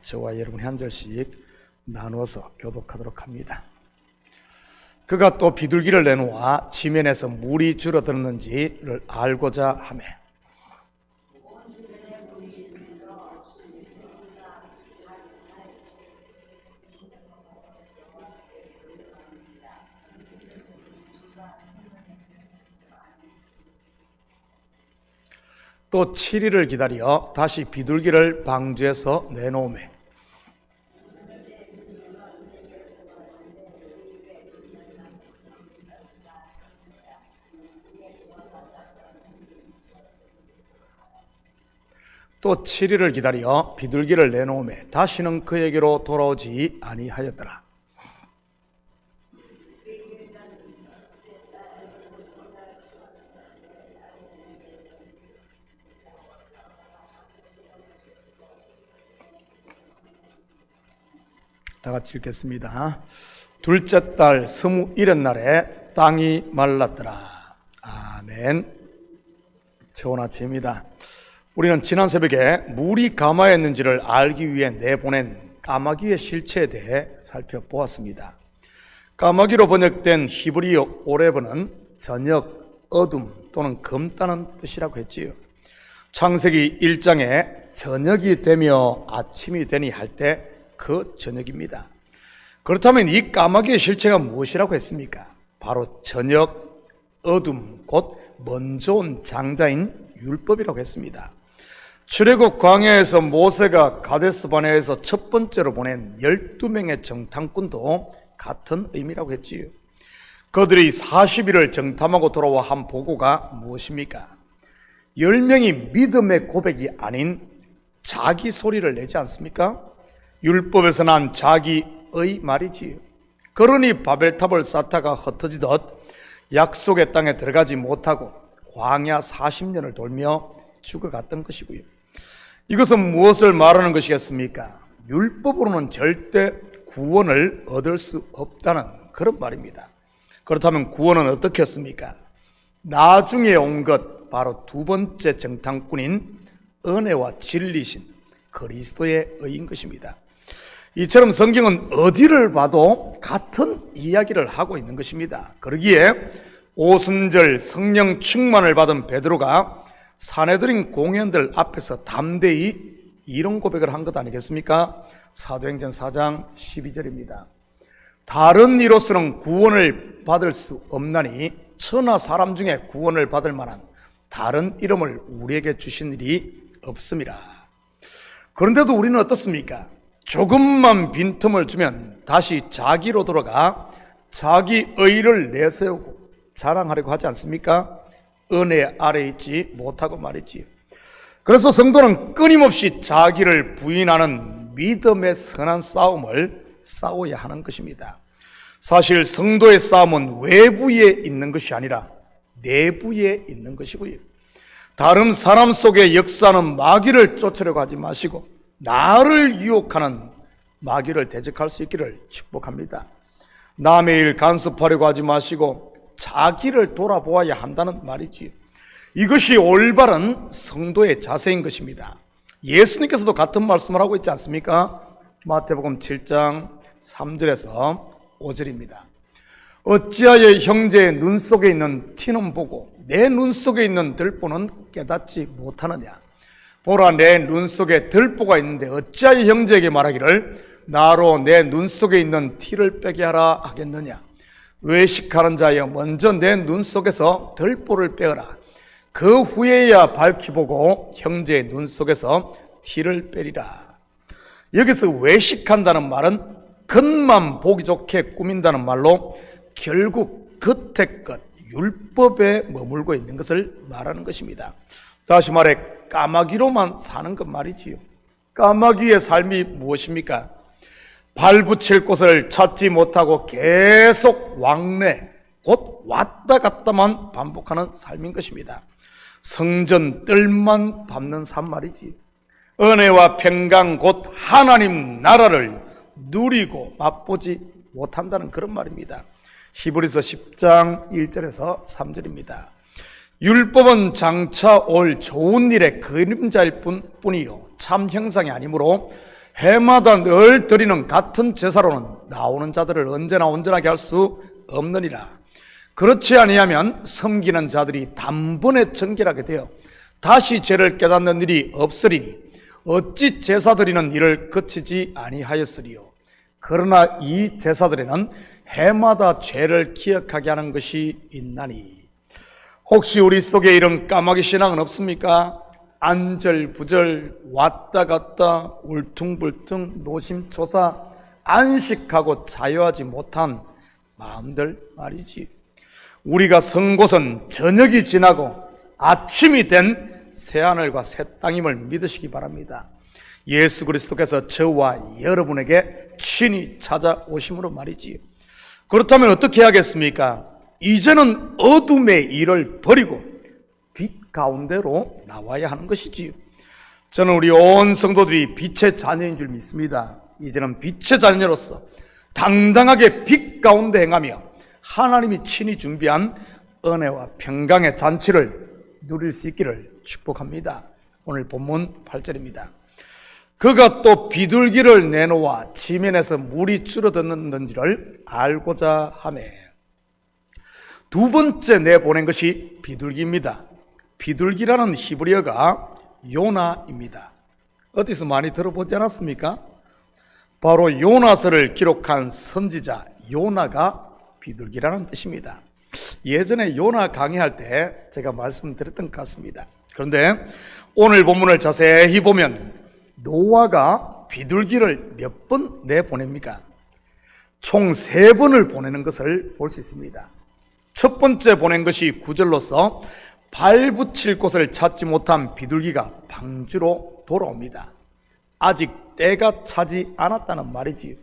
저와 여러분이 한 절씩 나누어서 교독하도록 합니다. 그가 또 비둘기를 내놓아 지면에서 물이 줄어들었는지를 알고자 하매 또 7일을 기다려 다시 비둘기를 방주에서 내놓으매 또 7일을 기다려 비둘기를 내놓으매 다시는 그에게로 돌아오지 아니하였더라. 다 같이 읽겠습니다. 둘째 달 21일날에 땅이 말랐더라. 아멘. 좋은 아침입니다. 우리는 지난 새벽에 물이 가마였는지를 알기 위해 내보낸 까마귀의 실체에 대해 살펴보았습니다. 까마귀로 번역된 히브리어 오레브는 저녁, 어둠 또는 검다는 뜻이라고 했지요. 창세기 1장에 저녁이 되며 아침이 되니 할 때 그 저녁입니다. 그렇다면 이 까마귀의 실체가 무엇이라고 했습니까? 바로 저녁, 어둠, 곧 먼저 온 장자인 율법이라고 했습니다. 출애굽 광야에서 모세가 가데스 바네아에서 첫 번째로 보낸 12명의 정탐꾼도 같은 의미라고 했지요. 그들이 40일을 정탐하고 돌아와 한 보고가 무엇입니까? 10명이 믿음의 고백이 아닌 자기 소리를 내지 않습니까? 율법에서 난 자기의 말이지요. 그러니 바벨탑을 쌓다가 흩어지듯 약속의 땅에 들어가지 못하고 광야 40년을 돌며 죽어갔던 것이고요. 이것은 무엇을 말하는 것이겠습니까? 율법으로는 절대 구원을 얻을 수 없다는 그런 말입니다. 그렇다면 구원은 어떻게 했습니까? 나중에 온 것, 바로 두 번째 정탐꾼인 은혜와 진리신 그리스도의 의인 것입니다. 이처럼 성경은 어디를 봐도 같은 이야기를 하고 있는 것입니다. 그러기에 오순절 성령 충만을 받은 베드로가 사내들인 공회원들 앞에서 담대히 이런 고백을 한 것 아니겠습니까? 사도행전 4장 12절입니다. 다른 이로서는 구원을 받을 수 없나니 천하 사람 중에 구원을 받을 만한 다른 이름을 우리에게 주신 일이 없음이라. 그런데도 우리는 어떻습니까? 조금만 빈틈을 주면 다시 자기로 돌아가 자기 의를 내세우고 자랑하려고 하지 않습니까? 은혜 아래 있지 못하고 말이지. 그래서 성도는 끊임없이 자기를 부인하는 믿음의 선한 싸움을 싸워야 하는 것입니다. 사실 성도의 싸움은 외부에 있는 것이 아니라 내부에 있는 것이고요. 다른 사람 속에 역사하는 마귀를 쫓으려고 하지 마시고 나를 유혹하는 마귀를 대적할 수 있기를 축복합니다. 남의 일 간섭하려고 하지 마시고 자기를 돌아보아야 한다는 말이지요. 이것이 올바른 성도의 자세인 것입니다. 예수님께서도 같은 말씀을 하고 있지 않습니까? 마태복음 7장 3절에서 5절입니다. 어찌하여 형제의 눈 속에 있는 티는 보고 내 눈 속에 있는 들보는 깨닫지 못하느냐? 보라, 내 눈 속에 들보가 있는데 어찌하여 형제에게 말하기를 나로 내 눈 속에 있는 티를 빼게 하라 하겠느냐? 외식하는 자여, 먼저 내 눈 속에서 들보를 빼어라. 그 후에야 밝히 보고 형제의 눈 속에서 티를 빼리라. 여기서 외식한다는 말은 겉만 보기 좋게 꾸민다는 말로 결국 겉의 것, 율법에 머물고 있는 것을 말하는 것입니다. 다시 말해 까마귀로만 사는 것 말이지요. 까마귀의 삶이 무엇입니까? 발 붙일 곳을 찾지 못하고 계속 왕래, 곧 왔다 갔다만 반복하는 삶인 것입니다. 성전 뜰만 밟는 삶 말이지. 은혜와 평강 곧 하나님 나라를 누리고 맛보지 못한다는 그런 말입니다. 히브리서 10장 1절에서 3절입니다. 율법은 장차 올 좋은 일의 그림자일 뿐이요 참 형상이 아니므로 해마다 늘 드리는 같은 제사로는 나오는 자들을 언제나 온전하게 할 수 없느니라. 그렇지 아니하면 섬기는 자들이 단번에 정결하게 되어 다시 죄를 깨닫는 일이 없으리니 어찌 제사 드리는 일을 그치지 아니하였으리요. 그러나 이 제사들에는 해마다 죄를 기억하게 하는 것이 있나니. 혹시 우리 속에 이런 까마귀 신앙은 없습니까? 안절부절, 왔다 갔다, 울퉁불퉁, 노심초사, 안식하고 자유하지 못한 마음들 말이지. 우리가 선 곳은 저녁이 지나고 아침이 된 새하늘과 새 땅임을 믿으시기 바랍니다. 예수 그리스도께서 저와 여러분에게 친히 찾아오심으로 말이지. 그렇다면 어떻게 해야겠습니까? 이제는 어둠의 일을 버리고 빛 가운데로 나와야 하는 것이지요. 저는 우리 온 성도들이 빛의 자녀인 줄 믿습니다. 이제는 빛의 자녀로서 당당하게 빛 가운데 행하며 하나님이 친히 준비한 은혜와 평강의 잔치를 누릴 수 있기를 축복합니다. 오늘 본문 8절입니다. 그가 또 비둘기를 내놓아 지면에서 물이 줄어드는지를 알고자 하매. 두 번째 내보낸 것이 비둘기입니다. 비둘기라는 히브리어가 요나입니다. 어디서 많이 들어보지 않았습니까? 바로 요나서를 기록한 선지자 요나가 비둘기라는 뜻입니다. 예전에 요나 강의할 때 제가 말씀드렸던 것 같습니다. 그런데 오늘 본문을 자세히 보면 노아가 비둘기를 몇 번 내보냅니까? 총 3번을 보내는 것을 볼 수 있습니다. 첫 번째 보낸 것이 9절로서 발 붙일 곳을 찾지 못한 비둘기가 방주로 돌아옵니다. 아직 때가 차지 않았다는 말이지.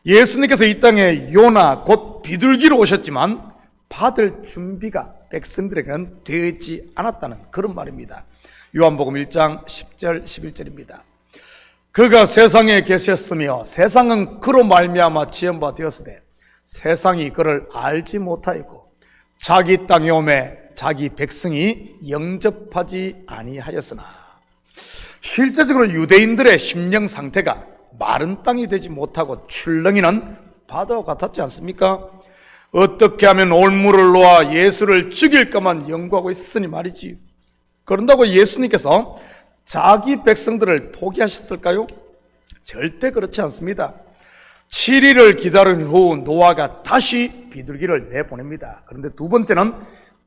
예수님께서 이 땅에 요나 곧 비둘기로 오셨지만 받을 준비가 백성들에게는 되지 않았다는 그런 말입니다. 요한복음 1장 10절 11절입니다. 그가 세상에 계셨으며 세상은 그로 말미암아 지은 바 되었으되 세상이 그를 알지 못하였고 자기 땅에 오매 자기 백성이 영접하지 아니하였으나. 실제적으로 유대인들의 심령 상태가 마른 땅이 되지 못하고 출렁이는 바다와 같았지 않습니까? 어떻게 하면 올무를 놓아 예수를 죽일까만 연구하고 있으니 말이지. 그런다고 예수님께서 자기 백성들을 포기하셨을까요? 절대 그렇지 않습니다. 7일을 기다린 후 노아가 다시 비둘기를 내보냅니다. 그런데 두 번째는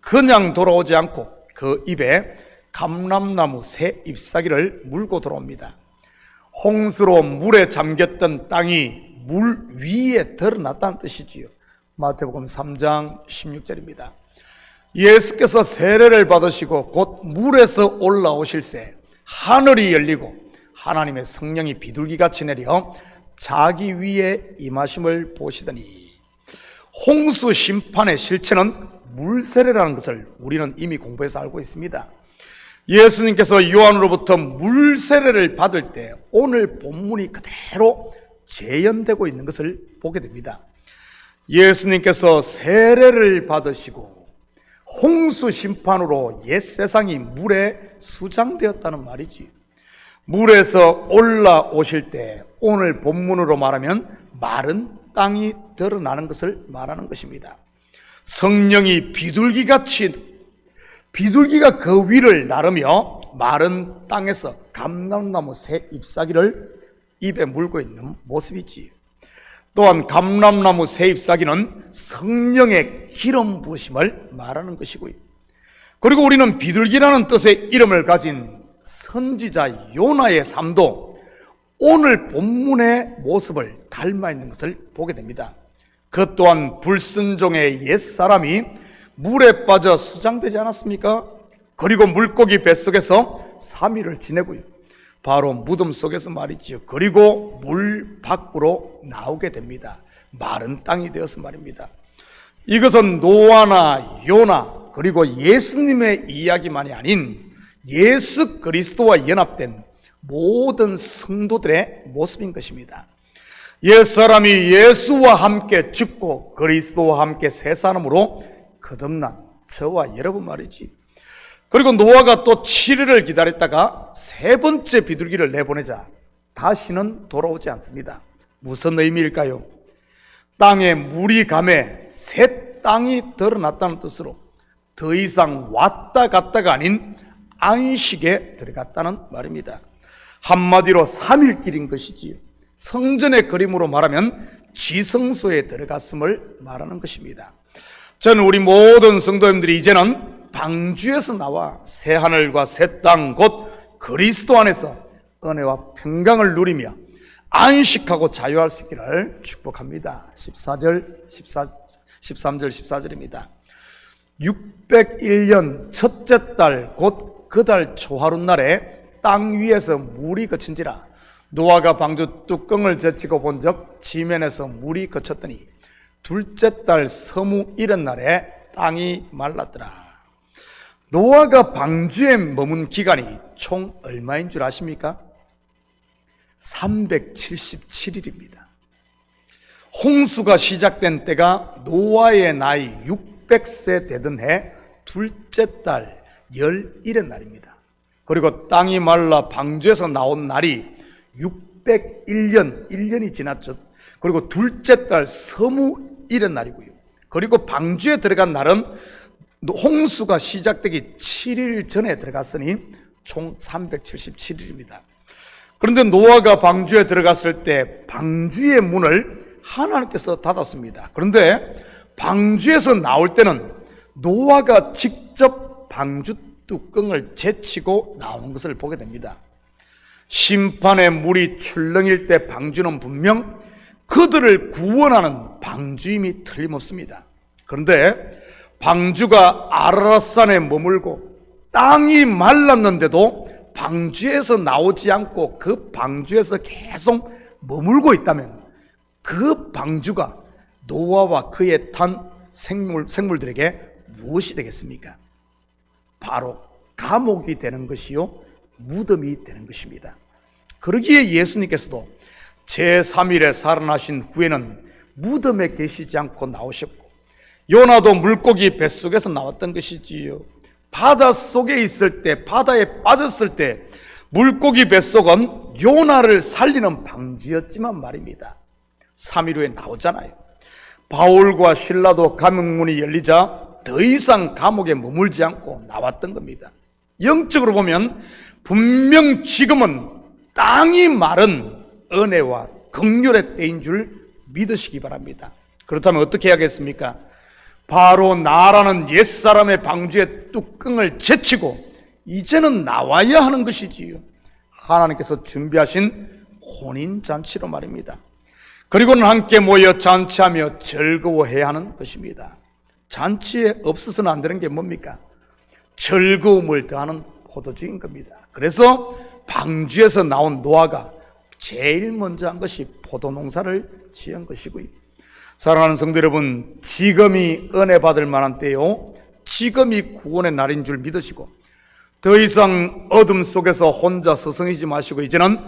그냥 돌아오지 않고 그 입에 감람나무 새 잎사귀를 물고 돌아옵니다. 홍수로 물에 잠겼던 땅이 물 위에 드러났다는 뜻이지요. 마태복음 3장 16절입니다. 예수께서 세례를 받으시고 곧 물에서 올라오실새 하늘이 열리고 하나님의 성령이 비둘기같이 내려 자기 위에 임하심을 보시더니. 홍수 심판의 실체는 물세례라는 것을 우리는 이미 공부해서 알고 있습니다. 예수님께서 요한으로부터 물세례를 받을 때 오늘 본문이 그대로 재현되고 있는 것을 보게 됩니다. 예수님께서 세례를 받으시고 홍수 심판으로 옛 세상이 물에 수장되었다는 말이지. 물에서 올라오실 때 오늘 본문으로 말하면 마른 땅이 드러나는 것을 말하는 것입니다. 성령이 비둘기가 그 위를 나르며 마른 땅에서 감람나무 새 잎사귀를 입에 물고 있는 모습이지. 또한 감람나무 새 잎사귀는 성령의 기름 부으심을 말하는 것이고요. 그리고 우리는 비둘기라는 뜻의 이름을 가진 선지자 요나의 삶도 오늘 본문의 모습을 닮아 있는 것을 보게 됩니다. 그 또한 불순종의 옛사람이 물에 빠져 수장되지 않았습니까? 그리고 물고기 뱃속에서 3일을 지내고요. 바로 무덤 속에서 말이죠. 그리고 물 밖으로 나오게 됩니다. 마른 땅이 되어서 말입니다. 이것은 노아나 요나 그리고 예수님의 이야기만이 아닌 예수 그리스도와 연합된 모든 성도들의 모습인 것입니다. 옛사람이 예수와 함께 죽고 그리스도와 함께 새 사람으로 거듭난 저와 여러분 말이지. 그리고 노아가 또 7일을 기다렸다가 세 번째 비둘기를 내보내자 다시는 돌아오지 않습니다. 무슨 의미일까요? 땅에 물이 감해 새 땅이 드러났다는 뜻으로 더 이상 왔다 갔다가 아닌 안식에 들어갔다는 말입니다. 한마디로 3일길인 것이지요. 성전의 그림으로 말하면 지성소에 들어갔음을 말하는 것입니다. 저는 우리 모든 성도님들이 이제는 방주에서 나와 새 하늘과 새 땅 곧 그리스도 안에서 은혜와 평강을 누리며 안식하고 자유할 수 있기를 축복합니다. 13절 14절입니다. 601년 첫째 달 곧 그 달 초하룻날에 땅 위에서 물이 그친지라 노아가 방주 뚜껑을 제치고 본즉 지면에서 물이 그쳤더니 둘째 달 서무 이른 날에 땅이 말랐더라. 노아가 방주에 머문 기간이 총 얼마인 줄 아십니까? 377일입니다. 홍수가 시작된 때가 노아의 나이 600세 되던 해 둘째 달 11의 날입니다. 그리고 땅이 말라 방주에서 나온 날이 601년, 1년이 지났죠. 그리고 둘째 달 서무 1의 날이고요. 그리고 방주에 들어간 날은 홍수가 시작되기 7일 전에 들어갔으니 총 377일입니다. 그런데 노아가 방주에 들어갔을 때 방주의 문을 하나님께서 닫았습니다. 그런데 방주에서 나올 때는 노아가 직접 방주 뚜껑을 제치고 나오는 것을 보게 됩니다. 심판의 물이 출렁일 때 방주는 분명 그들을 구원하는 방주임이 틀림없습니다. 그런데 방주가 아라랏산에 머물고 땅이 말랐는데도 방주에서 나오지 않고 그 방주에서 계속 머물고 있다면 그 방주가 노아와 그의 탄 생물들에게 무엇이 되겠습니까? 바로 감옥이 되는 것이요 무덤이 되는 것입니다. 그러기에 예수님께서도 제3일에 살아나신 후에는 무덤에 계시지 않고 나오셨고 요나도 물고기 뱃속에서 나왔던 것이지요. 바닷속에 있을 때, 바다에 빠졌을 때 물고기 뱃속은 요나를 살리는 방주였지만 말입니다. 3일 후에 나오잖아요. 바울과 실라도 감옥문이 열리자 더 이상 감옥에 머물지 않고 나왔던 겁니다. 영적으로 보면 분명 지금은 땅이 마른 은혜와 긍휼의 때인 줄 믿으시기 바랍니다. 그렇다면 어떻게 해야겠습니까? 바로 나라는 옛사람의 방주의 뚜껑을 제치고 이제는 나와야 하는 것이지요. 하나님께서 준비하신 혼인잔치로 말입니다. 그리고는 함께 모여 잔치하며 즐거워해야 하는 것입니다. 잔치에 없어서는 안 되는 게 뭡니까? 즐거움을 더하는 포도주인 겁니다. 그래서 방주에서 나온 노아가 제일 먼저 한 것이 포도농사를 지은 것이고요. 사랑하는 성도 여러분, 지금이 은혜 받을 만한 때요, 지금이 구원의 날인 줄 믿으시고 더 이상 어둠 속에서 혼자 서성이지 마시고 이제는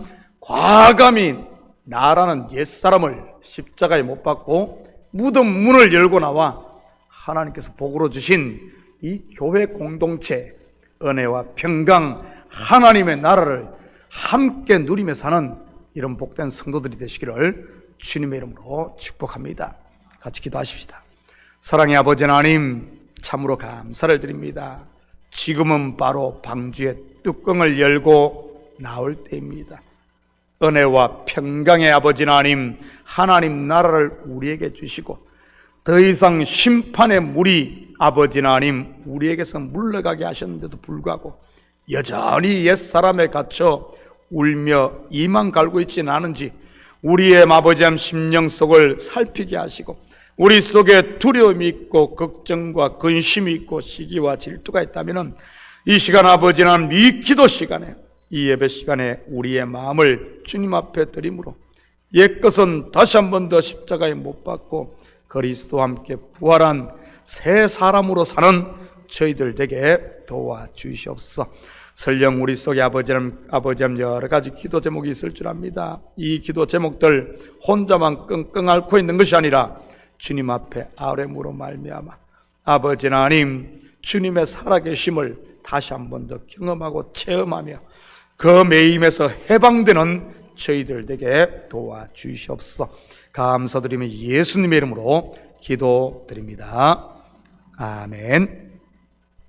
과감히 나라는 옛사람을 십자가에 못 박고 무덤 문을 열고 나와 하나님께서 복으로 주신 이 교회 공동체 은혜와 평강 하나님의 나라를 함께 누리며 사는 이런 복된 성도들이 되시기를 주님의 이름으로 축복합니다. 같이 기도하십시다. 사랑의 아버지 하나님, 참으로 감사를 드립니다. 지금은 바로 방주의 뚜껑을 열고 나올 때입니다. 은혜와 평강의 아버지 하나님, 하나님 나라를 우리에게 주시고 더 이상 심판의 물이 아버지 하나님 우리에게서 물러가게 하셨는데도 불구하고 여전히 옛사람에 갇혀 울며 이만 갈고 있지는 않은지 우리의 아버지 하나님 심령 속을 살피게 하시고 우리 속에 두려움이 있고 걱정과 근심이 있고 시기와 질투가 있다면 이 시간 아버지 하나님 이 기도 시간에 이 예배 시간에 우리의 마음을 주님 앞에 드림으로 옛것은 다시 한 번 더 십자가에 못 박고 그리스도와 함께 부활한 새 사람으로 사는 저희들 되게 도와주시옵소서. 설령 우리 속에 아버지 하나님 여러 가지 기도 제목이 있을 줄 압니다. 이 기도 제목들 혼자만 끙끙 앓고 있는 것이 아니라 주님 앞에 아뢰므로 말미암아 아버지 하나님 주님의 살아계심을 다시 한 번 더 경험하고 체험하며 그 매임에서 해방되는 저희들 되게 도와주시옵소서. 감사드리며 예수님의 이름으로 기도드립니다. 아멘.